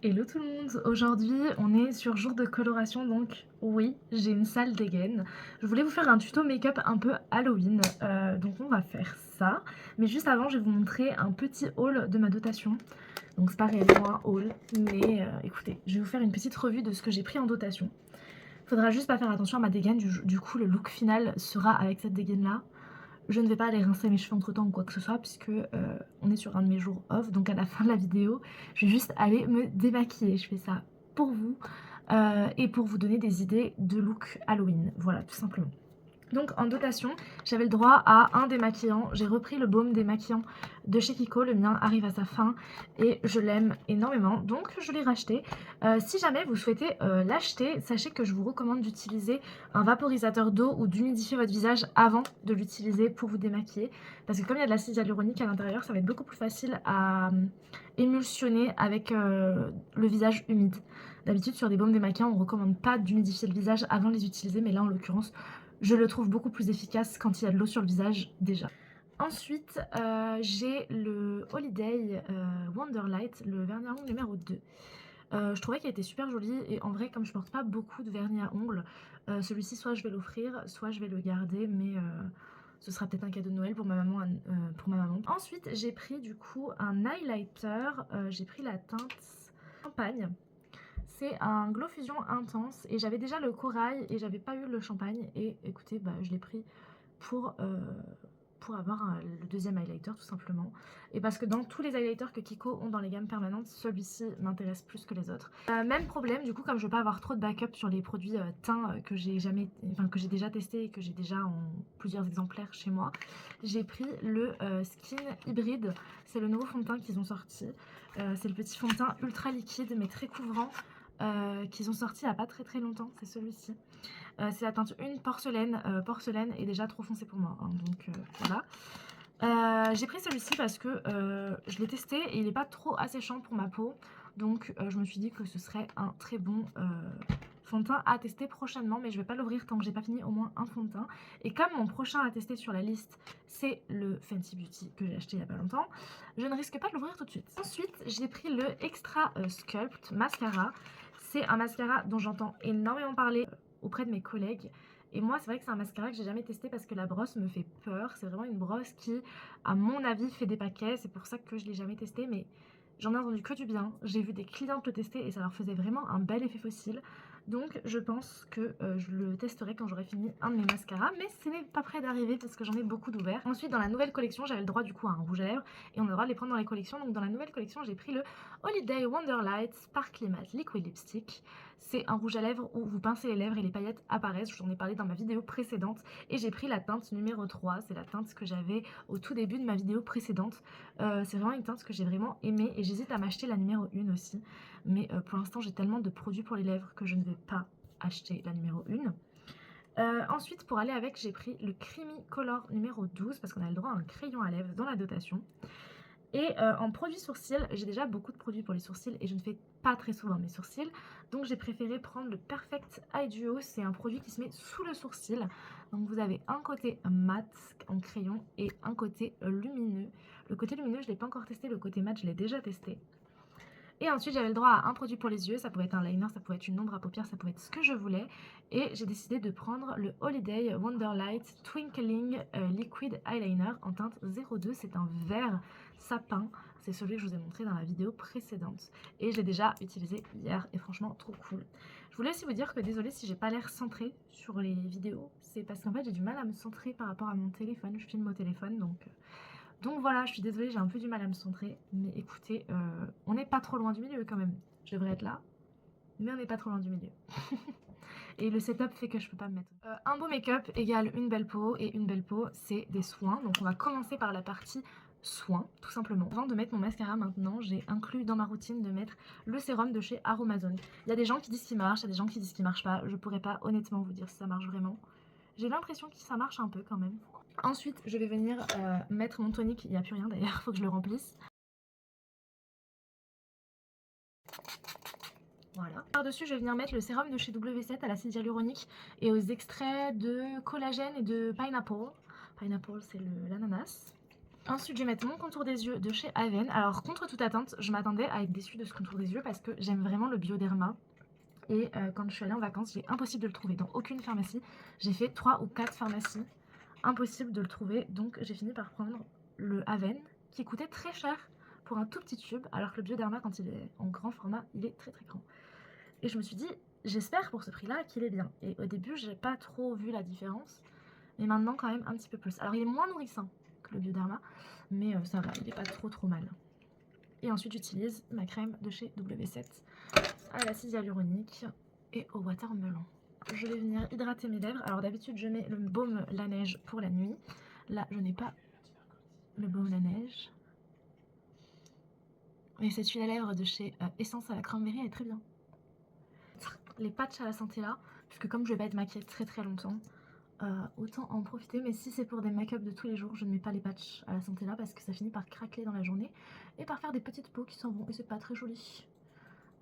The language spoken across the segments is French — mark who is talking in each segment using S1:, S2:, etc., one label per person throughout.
S1: Hello tout le monde, aujourd'hui on est sur jour de coloration donc oui j'ai une sale dégaine. Je voulais vous faire un tuto make-up un peu Halloween, donc on va faire ça. Mais juste avant je vais vous montrer un petit haul de ma dotation. Donc c'est pas réellement un haul mais écoutez, je vais vous faire une petite revue de ce que j'ai pris en dotation. Faudra juste pas faire attention à ma dégaine, du coup le look final sera avec cette dégaine là. Je ne vais pas aller rincer mes cheveux entre temps ou quoi que ce soit puisque on est sur un de mes jours off, donc à la fin de la vidéo je vais juste aller me démaquiller. Je fais ça pour vous et pour vous donner des idées de look Halloween, voilà tout simplement. Donc en dotation, j'avais le droit à un démaquillant. J'ai repris le baume démaquillant de chez Kiko. Le mien arrive à sa fin et je l'aime énormément. Donc je l'ai racheté. Si jamais vous souhaitez l'acheter, sachez que je vous recommande d'utiliser un vaporisateur d'eau ou d'humidifier votre visage avant de l'utiliser pour vous démaquiller. Parce que comme il y a de l'acide hyaluronique à l'intérieur, ça va être beaucoup plus facile à émulsionner avec le visage humide. D'habitude sur des baumes démaquillants, on ne recommande pas d'humidifier le visage avant de les utiliser. Mais là en l'occurrence, je le trouve beaucoup plus efficace quand il y a de l'eau sur le visage déjà. Ensuite, j'ai le Holiday Wonderlight, le vernis à ongles numéro 2. Je trouvais qu'il était super joli et en vrai, comme je porte pas beaucoup de vernis à ongles, celui-ci soit je vais l'offrir, soit je vais le garder, mais ce sera peut-être un cadeau de Noël pour ma maman. Ensuite, j'ai pris du coup un highlighter, j'ai pris la teinte Champagne. C'est un Glow Fusion intense et j'avais déjà le corail et j'avais pas eu le champagne et écoutez je l'ai pris pour, avoir le deuxième highlighter tout simplement. Et parce que dans tous les highlighters que Kiko ont dans les gammes permanentes, celui-ci m'intéresse plus que les autres. Même problème du coup, comme je veux pas avoir trop de backup sur les produits teints que j'ai déjà testé et que j'ai déjà en plusieurs exemplaires chez moi, j'ai pris le Skin Hybride. C'est le nouveau fond de teint qu'ils ont sorti. C'est le petit fond de teint ultra liquide mais très couvrant qu'ils ont sorti il n'y a pas très longtemps, c'est celui-ci. C'est la teinte 1 porcelaine. Porcelaine est déjà trop foncé pour moi, hein, donc voilà. J'ai pris celui-ci parce que je l'ai testé et il n'est pas trop asséchant pour ma peau. Donc je me suis dit que ce serait un très bon fond de teint à tester prochainement. Mais je ne vais pas l'ouvrir tant que j'ai pas fini au moins un fond de teint. Et comme mon prochain à tester sur la liste, c'est le Fenty Beauty que j'ai acheté il n'y a pas longtemps, je ne risque pas de l'ouvrir tout de suite. Ensuite, j'ai pris le Extra Sculpt Mascara. C'est un mascara dont j'entends énormément parler auprès de mes collègues. Et moi, c'est vrai que c'est un mascara que j'ai jamais testé parce que la brosse me fait peur. C'est vraiment une brosse qui, à mon avis, fait des paquets. C'est pour ça que je l'ai jamais testé, mais j'en ai entendu que du bien. J'ai vu des clientes le tester et ça leur faisait vraiment un bel effet fossile. Donc je pense que je le testerai quand j'aurai fini un de mes mascaras, mais ce n'est pas près d'arriver parce que j'en ai beaucoup d'ouverts. Ensuite, dans la nouvelle collection, j'avais le droit du coup à un rouge à lèvres et on a le droit de les prendre dans les collections. Donc dans la nouvelle collection, j'ai pris le Holiday Wonderlight Sparkly Matte Liquid Lipstick. C'est un rouge à lèvres où vous pincez les lèvres et les paillettes apparaissent. Je vous en ai parlé dans ma vidéo précédente et j'ai pris la teinte numéro 3. C'est la teinte que j'avais au tout début de ma vidéo précédente. C'est vraiment une teinte que j'ai vraiment aimée et j'hésite à m'acheter la numéro 1 aussi. Mais pour l'instant, j'ai tellement de produits pour les lèvres que je ne vais pas acheter la numéro 1. Ensuite, pour aller avec, j'ai pris le Creamy Color numéro 12 parce qu'on a le droit à un crayon à lèvres dans la dotation. Et en produits sourcils, j'ai déjà beaucoup de produits pour les sourcils et je ne fais pas très souvent mes sourcils. Donc j'ai préféré prendre le Perfect Eye Duo. C'est un produit qui se met sous le sourcil. Donc vous avez un côté mat en crayon et un côté lumineux. Le côté lumineux, je ne l'ai pas encore testé. Le côté mat, je l'ai déjà testé. Et ensuite, j'avais le droit à un produit pour les yeux. Ça pouvait être un liner, ça pouvait être une ombre à paupières, ça pouvait être ce que je voulais. Et j'ai décidé de prendre le Holiday Wonderlight Twinkling Liquid Eyeliner en teinte 02. C'est un vert sapin. C'est celui que je vous ai montré dans la vidéo précédente. Et je l'ai déjà utilisé hier et franchement trop cool. Je voulais aussi vous dire que désolée si j'ai pas l'air centrée sur les vidéos. C'est parce qu'en fait j'ai du mal à me centrer par rapport à mon téléphone. Je filme au téléphone donc voilà, je suis désolée, j'ai un peu du mal à me centrer. Mais écoutez, on n'est pas trop loin du milieu quand même. Je devrais être là, mais on n'est pas trop loin du milieu. Et le setup fait que je peux pas me mettre. Un beau make-up égale une belle peau. Et une belle peau, c'est des soins. Donc on va commencer par la partie soins, tout simplement. Avant de mettre mon mascara maintenant, j'ai inclus dans ma routine de mettre le sérum de chez Aromazone. Il y a des gens qui disent qu'il marche, il y a des gens qui disent qu'il marche pas. Je pourrais pas honnêtement vous dire si ça marche vraiment. J'ai l'impression que ça marche un peu quand même. Ensuite, je vais venir mettre mon tonique. Il n'y a plus rien d'ailleurs, il faut que je le remplisse. Voilà. Par-dessus, je vais venir mettre le sérum de chez W7 à l'acide hyaluronique et aux extraits de collagène et de pineapple. Pineapple, c'est l'ananas. Ensuite, je vais mettre mon contour des yeux de chez Aven. Alors, contre toute attente, je m'attendais à être déçue de ce contour des yeux parce que j'aime vraiment le Bioderma. Et quand je suis allée en vacances, j'ai impossible de le trouver dans aucune pharmacie. J'ai fait 3 ou 4 pharmacies. Impossible de le trouver. Donc, j'ai fini par prendre le Aven qui coûtait très cher pour un tout petit tube. Alors que le Bioderma, quand il est en grand format, il est très très grand. Et je me suis dit, j'espère pour ce prix-là qu'il est bien. Et au début, j'ai pas trop vu la différence. Mais maintenant, quand même, un petit peu plus. Alors, il est moins nourrissant que le Bioderma. Mais ça va, il est pas trop mal. Et ensuite, j'utilise ma crème de chez W7 à l'acide hyaluronique et au watermelon. Je vais venir hydrater mes lèvres. Alors d'habitude, je mets le baume la neige pour la nuit. Là, je n'ai pas le baume la neige. Et cette huile à lèvres de chez Essence à la cranberry, elle est très bien. Les patchs à la santé là, puisque comme je vais pas être maquillée très longtemps, autant en profiter. Mais si c'est pour des make-up de tous les jours, je ne mets pas les patchs à la santé là parce que ça finit par craquer dans la journée et par faire des petites peaux qui s'en vont et c'est pas très joli.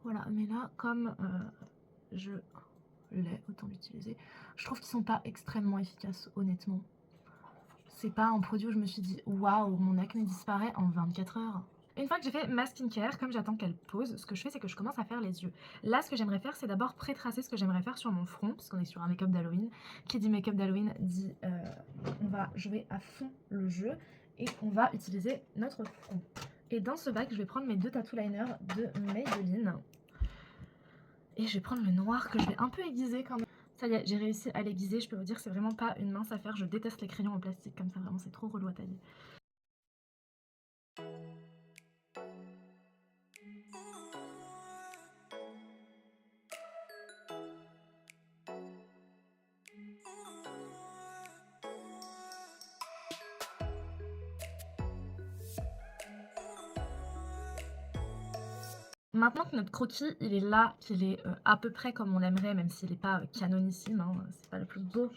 S1: Voilà, mais là, comme je l'ai, autant l'utiliser. Je trouve qu'ils sont pas extrêmement efficaces, honnêtement. C'est pas un produit où je me suis dit waouh, mon acné disparaît en 24 heures. Une fois que j'ai fait ma skincare, comme j'attends qu'elle pose, ce que je fais c'est que je commence à faire les yeux. Là ce que j'aimerais faire c'est d'abord pré-tracer ce que j'aimerais faire sur mon front, puisqu'on est sur un make-up d'Halloween. Qui dit make-up d'Halloween dit on va jouer à fond le jeu et on va utiliser notre front. Et dans ce bac je vais prendre mes 2 tattoo liners de Maybelline. Et je vais prendre le noir que je vais un peu aiguiser quand même. Ça y est, j'ai réussi à l'aiguiser. Je peux vous dire que c'est vraiment pas une mince affaire. Je déteste les crayons en plastique comme ça, vraiment c'est trop relou à tailler. Maintenant que notre croquis il est là, qu'il est à peu près comme on l'aimerait, même s'il n'est pas canonissime, hein, c'est pas le plus beau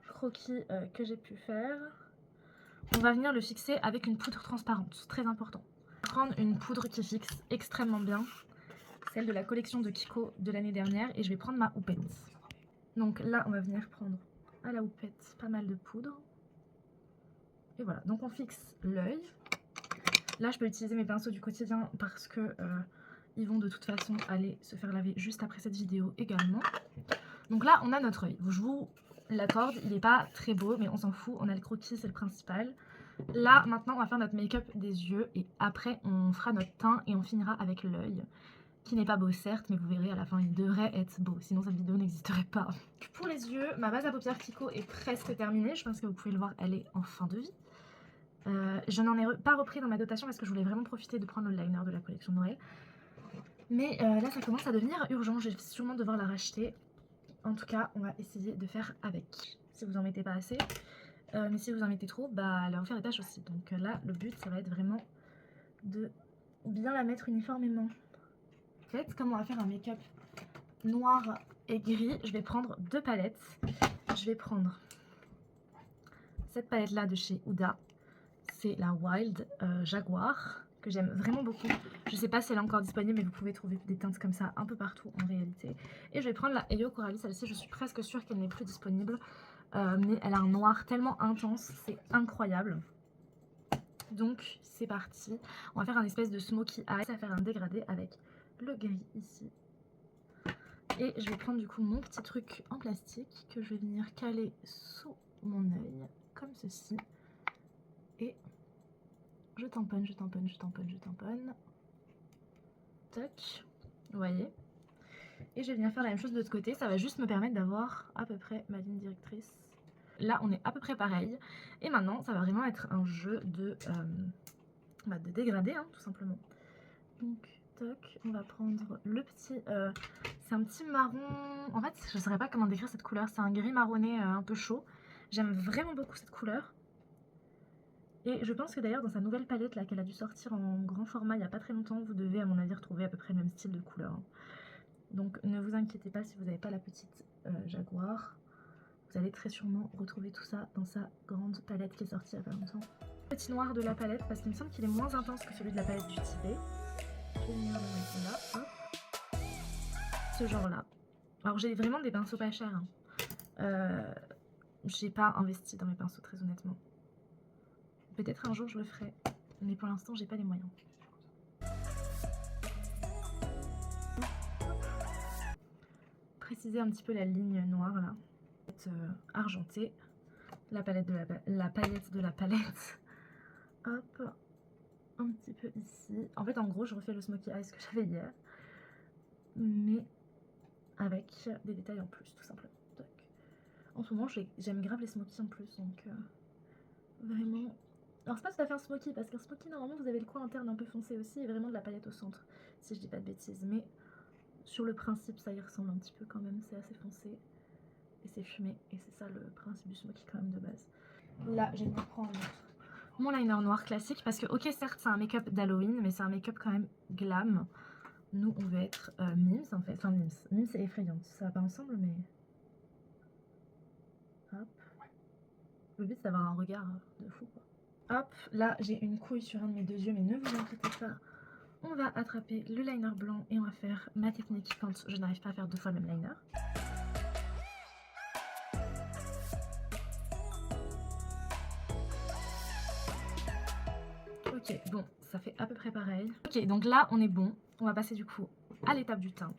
S1: croquis que j'ai pu faire, on va venir le fixer avec une poudre transparente, très important. Je vais prendre une poudre qui fixe extrêmement bien, celle de la collection de Kiko de l'année dernière, et je vais prendre ma houppette. Donc là on va venir prendre à la houppette pas mal de poudre. Et voilà, donc on fixe l'œil. Là je peux utiliser mes pinceaux du quotidien parce que ils vont de toute façon aller se faire laver juste après cette vidéo également. Donc là on a notre œil, je vous l'accorde, il n'est pas très beau mais on s'en fout, on a le croquis, c'est le principal. Là maintenant on va faire notre make-up des yeux et après on fera notre teint et on finira avec l'œil. Qui n'est pas beau certes, mais vous verrez à la fin il devrait être beau, sinon cette vidéo n'existerait pas. Pour les yeux, ma base à paupières Kiko est presque terminée, je pense que vous pouvez le voir, elle est en fin de vie. Je n'en ai pas repris dans ma dotation parce que je voulais vraiment profiter de prendre le liner de la collection de Noël. Mais là ça commence à devenir urgent, je vais sûrement devoir la racheter. En tout cas on va essayer de faire avec, si vous en mettez pas assez. Mais si vous en mettez trop, bah elle va vous faire des taches aussi. Donc là le but ça va être vraiment de bien la mettre uniformément. En fait, comme on va faire un make-up noir et gris, je vais prendre 2 palettes. Je vais prendre cette palette là de chez Huda. C'est la Wild Jaguar, que j'aime vraiment beaucoup. Je sais pas si elle est encore disponible, mais vous pouvez trouver des teintes comme ça un peu partout en réalité. Et je vais prendre la Eyo Coralie, celle-ci je suis presque sûre qu'elle n'est plus disponible. Mais elle a un noir tellement intense, c'est incroyable. Donc c'est parti, on va faire un espèce de smoky eye, ça va faire un dégradé avec le gris ici. Et je vais prendre du coup mon petit truc en plastique que je vais venir caler sous mon œil, comme ceci. Et je tamponne, je tamponne, je tamponne, je tamponne. Tac, vous voyez. Et je vais venir faire la même chose de l'autre côté, ça va juste me permettre d'avoir à peu près ma ligne directrice. Là on est à peu près pareil. Et maintenant ça va vraiment être un jeu de dégradé, hein, tout simplement. Donc toc, on va prendre le petit, c'est un petit marron, en fait je ne saurais pas comment décrire cette couleur, c'est un gris marronné un peu chaud. J'aime vraiment beaucoup cette couleur. Et je pense que d'ailleurs dans sa nouvelle palette là qu'elle a dû sortir en grand format il n'y a pas très longtemps, vous devez à mon avis retrouver à peu près le même style de couleur. Donc ne vous inquiétez pas si vous n'avez pas la petite Jaguar, vous allez très sûrement retrouver tout ça dans sa grande palette qui est sortie il n'y a pas longtemps. Petit noir de la palette parce qu'il me semble qu'il est moins intense que celui de la palette du Tibet. Je vais venir le mettre là, hop. Ce genre là. Alors j'ai vraiment des pinceaux pas chers, hein. J'ai pas investi dans mes pinceaux très honnêtement. Peut-être un jour je le ferai, mais pour l'instant j'ai pas les moyens. Préciser un petit peu la ligne noire là. Argentée. La paillette de la palette. Hop, un petit peu ici. En fait, en gros, je refais le smokey eyes que j'avais hier, mais avec des détails en plus, tout simplement. Donc, en ce moment, j'aime grave les smokies en plus, donc vraiment. Alors, c'est pas tout à fait un smoky, parce qu'un smoky, normalement, vous avez le coin interne un peu foncé aussi, et vraiment de la paillette au centre, si je dis pas de bêtises. Mais sur le principe, ça y ressemble un petit peu quand même, c'est assez foncé, et c'est fumé, et c'est ça le principe du smoky quand même de base. Là, je vais me prendre mon liner noir classique parce que, ok, certes, c'est un make-up d'Halloween, mais c'est un make-up quand même glam. Nous, on va être Mims en fait. Enfin, Mims. Mims, c'est effrayante. Ça va pas ensemble, mais. Hop. Le but, c'est d'avoir un regard de fou, quoi. Hop, là, j'ai une couille sur un de mes deux yeux, mais ne vous inquiétez pas. On va attraper le liner blanc et on va faire ma technique quand je n'arrive pas à faire deux fois le même liner. Ok, bon, ça fait à peu près pareil. Ok, donc là, on est bon. On va passer du coup à l'étape du teint.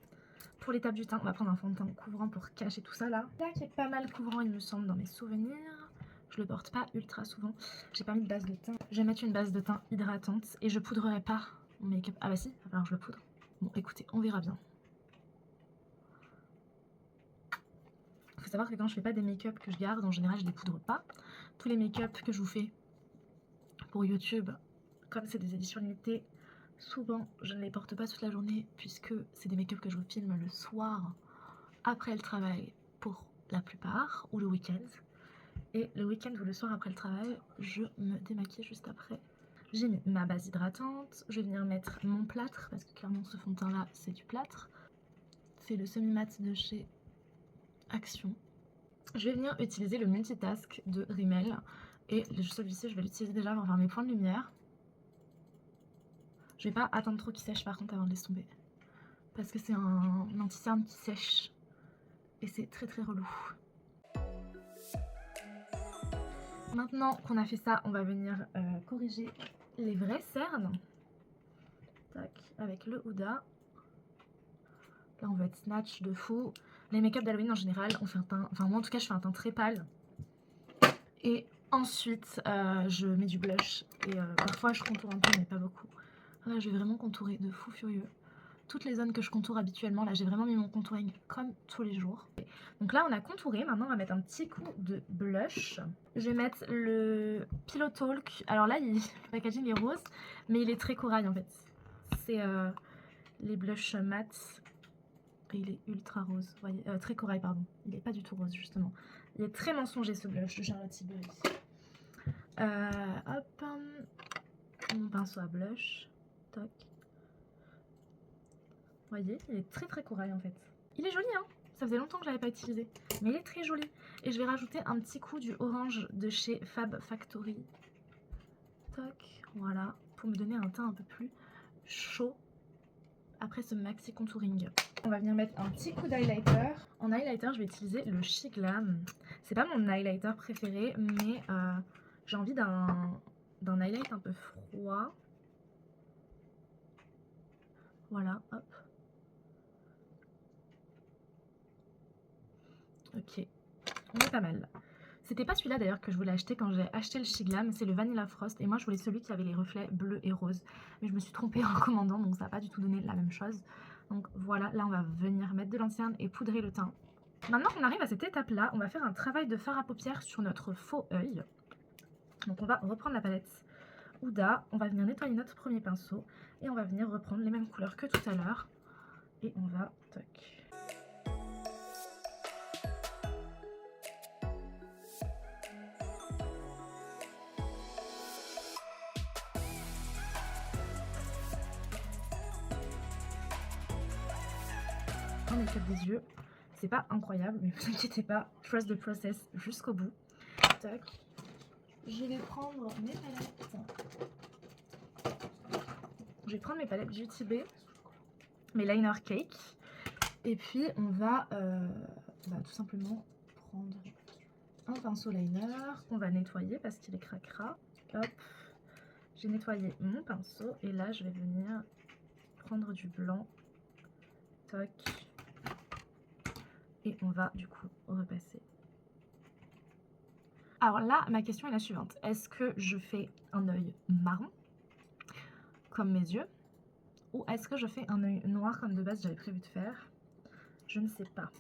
S1: Pour l'étape du teint, on va prendre un fond de teint couvrant pour cacher tout ça là. Là, qui est pas mal couvrant, il me semble, dans mes souvenirs. Je le porte pas ultra souvent. J'ai pas mis de base de teint. Je vais mettre une base de teint hydratante et je poudrerai pas mon make-up. Ah bah si, il va falloir que je le poudre. Bon, écoutez, on verra bien. Faut savoir que quand je fais pas des make-up que je garde, en général, je les poudre pas. Tous les make-up que je vous fais pour YouTube, comme c'est des éditions limitées, souvent je ne les porte pas toute la journée puisque c'est des make-up que je vous filme le soir après le travail pour la plupart, ou le week-end. Et le week-end ou le soir après le travail, je me démaquille juste après. J'ai mis ma base hydratante, je vais venir mettre mon plâtre parce que clairement ce fond de teint là c'est du plâtre. C'est le semi-mat de chez Action. Je vais venir utiliser le multitask de Rimmel et celui-ci je vais l'utiliser déjà pour faire mes points de lumière. Je vais pas attendre trop qu'il sèche par contre avant de laisser tomber. Parce que c'est un anti-cerne qui sèche. Et c'est très très relou. Maintenant qu'on a fait ça, on va venir corriger les vrais cernes. Tac, avec le Huda. Là on va être snatch de fou. Les make-up d'Halloween en général, on fait un teint, enfin moi en tout cas je fais un teint très pâle. Et ensuite je mets du blush. Et parfois je contourne un peu mais pas beaucoup. Là je vais vraiment contourer de fou furieux. Toutes les zones que je contourne habituellement, là j'ai vraiment mis mon contouring comme tous les jours. Donc là on a contouré, maintenant on va mettre un petit coup de blush. Je vais mettre le Pillow Talk. Alors là le packaging est rose, mais il est très corail en fait. C'est les blushs mat et il est ultra rose, vous voyez, très corail pardon. Il est pas du tout rose justement. Il est très mensonger ce blush de Charlotte Tilbury. Hop, mon pinceau à blush, toc. Vous voyez, il est très très corail en fait. Il est joli hein, ça faisait longtemps que je l'avais pas utilisé, mais il est très joli. Et je vais rajouter un petit coup du orange de chez Fab Factory. Toc, voilà, pour me donner un teint un peu plus chaud après ce maxi contouring. On va venir mettre un petit coup d'highlighter. En highlighter, je vais utiliser le She Glam. C'est pas mon highlighter préféré, mais j'ai envie d'un highlight un peu froid. Voilà, hop. Ok, on est pas mal. C'était pas celui-là d'ailleurs que je voulais acheter quand j'ai acheté le She Glam, c'est le Vanilla Frost. Et moi je voulais celui qui avait les reflets bleus et roses. Mais je me suis trompée en commandant, donc ça n'a pas du tout donné la même chose. Donc voilà, là on va venir mettre de l'ancienne et poudrer le teint. Maintenant qu'on arrive à cette étape-là, on va faire un travail de fard à paupières sur notre faux œil. Donc on va reprendre la palette Huda, on va venir nettoyer notre premier pinceau. Et on va venir reprendre les mêmes couleurs que tout à l'heure. Et on va... Toc. Un make-up des yeux, c'est pas incroyable, mais vous inquiétez pas, trust the process jusqu'au bout. Tac. Je vais prendre mes palettes. Je vais prendre mes palettes Beauty Bay, mes liner cake. Et puis on va tout simplement prendre un pinceau liner qu'on va nettoyer parce qu'il est cracra. hop, j'ai nettoyé mon pinceau et là je vais venir prendre du blanc, toc, et on va du coup repasser. Alors là, ma question est la suivante. Est-ce que je fais un œil marron, comme mes yeux, ou est-ce que je fais un œil noir comme de base j'avais prévu de faire? Je ne sais pas.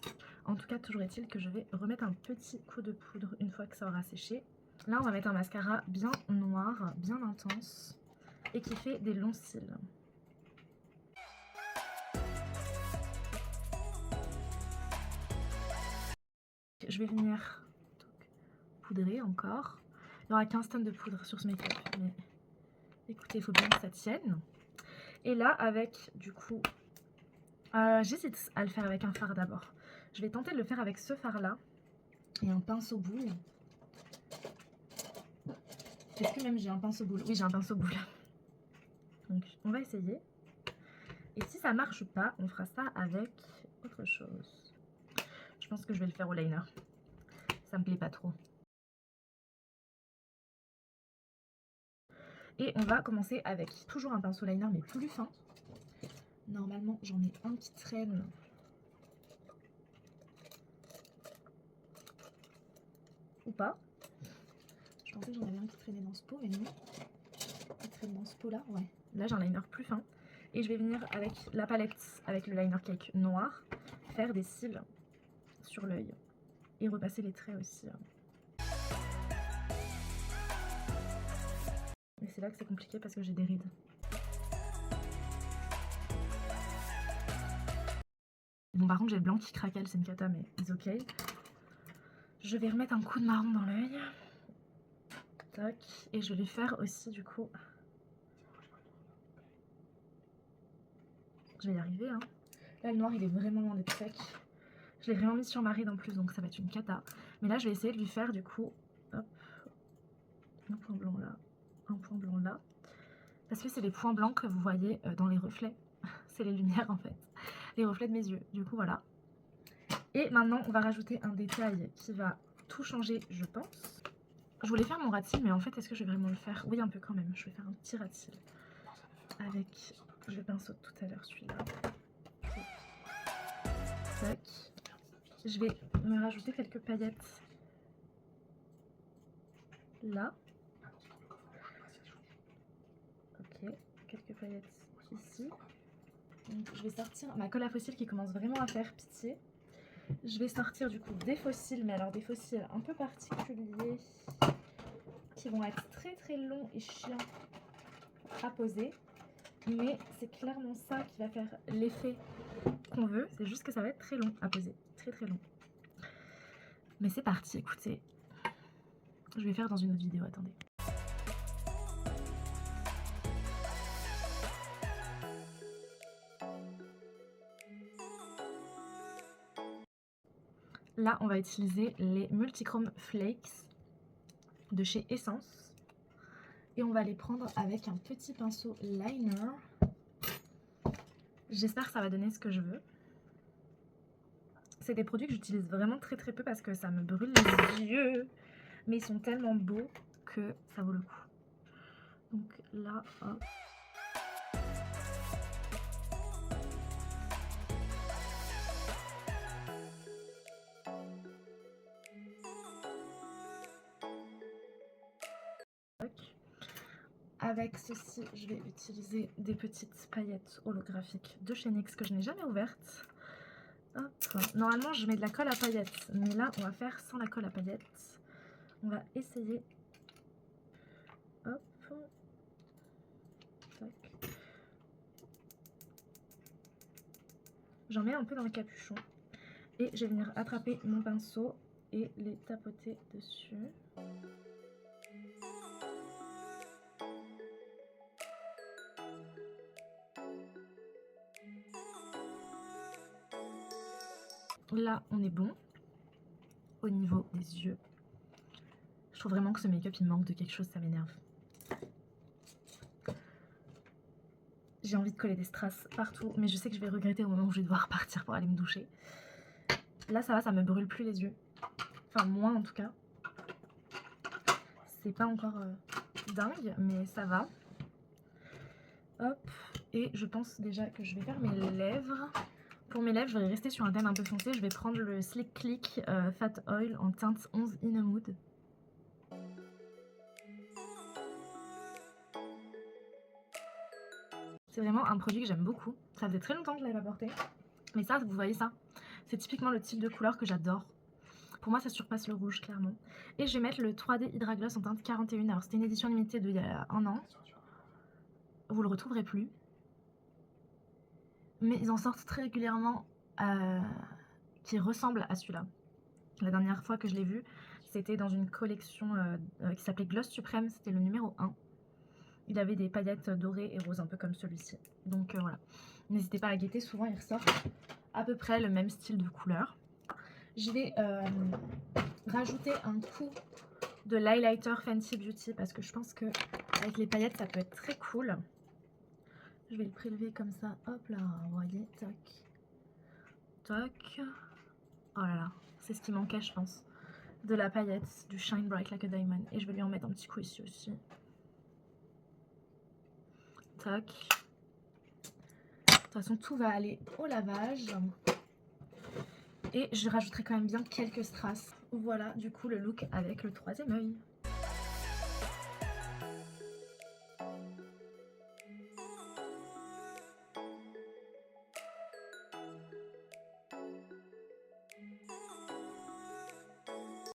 S1: En tout cas, toujours est-il que je vais remettre un petit coup de poudre une fois que ça aura séché. Là, on va mettre un mascara bien noir, bien intense, et qui fait des longs cils. Je vais venir poudrer encore. Il n'y aura qu'un stand de poudre sur ce make-up, mais écoutez, il faut bien que ça tienne. Et là, avec du coup, j'hésite à le faire avec un fard d'abord. Je vais tenter de le faire avec ce fard-là et un pinceau boule. Est-ce que même j'ai un pinceau boule? Oui, j'ai un pinceau boule. Donc, on va essayer. Et si ça marche pas, on fera ça avec autre chose. Je pense que je vais le faire au liner. Ça me plaît pas trop. Et on va commencer avec toujours un pinceau liner, mais plus fin. Normalement, j'en ai un qui traîne. Ou pas. Je pensais que j'en avais un qui traînait dans ce pot, mais non. Il traîne dans ce pot là, ouais. Là, j'ai un liner plus fin. Et je vais venir avec la palette, avec le liner cake noir, faire des cils sur l'œil. Et repasser les traits aussi. Et c'est là que c'est compliqué parce que j'ai des rides. Bon, par contre, j'ai le blanc qui craquelle, c'est une cata, mais it's ok. Je vais remettre un coup de marron dans l'œil. Tac. Et je vais lui faire aussi, du coup... Je vais y arriver, hein. Là, le noir, il est vraiment loin d'être sec. Je l'ai vraiment mis sur ma ride en plus, donc ça va être une cata. Mais là, je vais essayer de lui faire, du coup... Hop. Un point blanc là. Un point blanc là. Parce que c'est les points blancs que vous voyez dans les reflets. C'est les lumières, en fait. Les reflets de mes yeux. Du coup, voilà. Et maintenant, on va rajouter un détail qui va tout changer, je pense. Je voulais faire mon ras de cils, mais en fait, est-ce que je vais vraiment le faire? Oui, un peu quand même. Je vais faire un petit ras de cils. Avec le pinceau de tout à l'heure, celui-là. Tac. Je vais me rajouter quelques paillettes. Là. Ok. Quelques paillettes ici. Donc, je vais sortir ma colle à faux cils qui commence vraiment à faire pitié. Je vais sortir du coup des faux cils, mais alors des faux cils un peu particuliers qui vont être très très longs et chiants à poser. Mais c'est clairement ça qui va faire l'effet qu'on veut. C'est juste que ça va être très long à poser. Très très long. Mais c'est parti, écoutez. Je vais faire dans une autre vidéo, attendez. Là, on va utiliser les Multichrome Flakes de chez Essence. Et on va les prendre avec un petit pinceau liner. J'espère que ça va donner ce que je veux. C'est des produits que j'utilise vraiment très très peu parce que ça me brûle les yeux. Mais ils sont tellement beaux que ça vaut le coup. Donc là, hop. Avec ceci, je vais utiliser des petites paillettes holographiques de chez NYX que je n'ai jamais ouvertes. Hop. Normalement, je mets de la colle à paillettes, mais là, on va faire sans la colle à paillettes. On va essayer. Hop. Tac. J'en mets un peu dans le capuchon. Et je vais venir attraper mon pinceau et les tapoter dessus. Là, on est bon au niveau des yeux. Je trouve vraiment que ce make-up, il manque de quelque chose, ça m'énerve. J'ai envie de coller des strass partout, mais je sais que je vais regretter au moment où je vais devoir partir pour aller me doucher. Là, ça va, ça me brûle plus les yeux. Enfin, moins en tout cas. C'est pas encore dingue, mais ça va. Hop, et je pense déjà que je vais faire mes lèvres. Pour mes lèvres, je vais rester sur un thème un peu foncé. Je vais prendre le Slick Click Fat Oil en teinte 11 In a Mood. C'est vraiment un produit que j'aime beaucoup. Ça faisait très longtemps que je ne l'avais pas porté. Mais ça, vous voyez ça, c'est typiquement le type de couleur que j'adore. Pour moi, ça surpasse le rouge, clairement. Et je vais mettre le 3D Hydra Gloss en teinte 41. Alors, c'était une édition limitée d'il y a un an. Vous le retrouverez plus. Mais ils en sortent très régulièrement qui ressemblent à celui-là. La dernière fois que je l'ai vu, c'était dans une collection qui s'appelait Gloss Suprême. C'était le numéro 1. Il avait des paillettes dorées et roses, un peu comme celui-ci. Donc voilà. N'hésitez pas à guetter, souvent ils ressortent à peu près le même style de couleur. Je vais rajouter un coup de l'highlighter Fenty Beauty parce que je pense que avec les paillettes ça peut être très cool. Je vais le prélever comme ça, hop là, vous voyez, tac, tac. Oh là là, c'est ce qui manquait je pense. De la paillette, du Shine Bright Like a Diamond. Et je vais lui en mettre un petit coup ici aussi. Tac. De toute façon, tout va aller au lavage. Et je rajouterai quand même bien quelques strass. Voilà, du coup, le look avec le troisième œil.